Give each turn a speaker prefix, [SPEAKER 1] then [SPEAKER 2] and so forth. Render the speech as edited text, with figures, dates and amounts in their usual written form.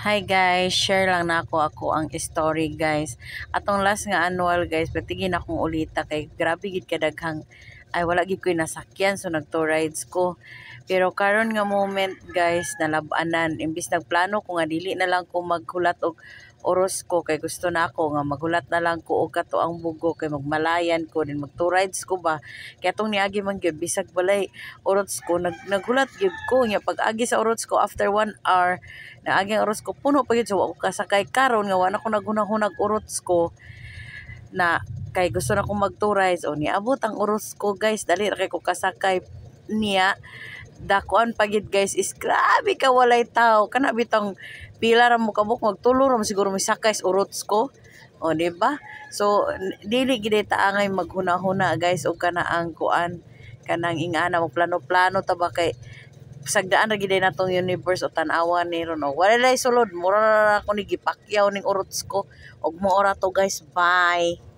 [SPEAKER 1] Hi guys, share lang na ako ang story guys. Atong last nga annual guys, patigin akong ulita kay grabe gid kadaghang ay wala gid ko'y nasakyan so nag-tour rides ko. Pero karon nga moment guys, nalabanan imbis nagplano ko nga dili na lang ko maghulat og oras ko kay gusto na ako nga maghulat na lang ko og kato ang bugo kay magmalayan ko din mag-tour rides ko ba. Kaya tong niagi man gyud bisag balay oras ko naghulat gyud ko nya pag-agi sa oras ko after 1 hour naaging oras ko puno pa gyud so wa ko kasakay karon nga wala ko naghunag-hunag oras ko na kay gusto na kong mag-tourize o niabot ang oras ko guys dali ra kay ko kasakay niya dakuan pagid guys is grabe ka walay tao kana bitang pila ra mo kabuk magtulo ra mo siguro misakay sa oras ko o di ba so dili gid ta angay maghuna-huna guys og kana ang kuan kanang ingana mo plano-plano ta ba kay sagdaan ra gid natong universe o tan-awan ni ron o wala lay sulod mura ra ako ni gipakyaw ning urots ko og mo ora to guys bye.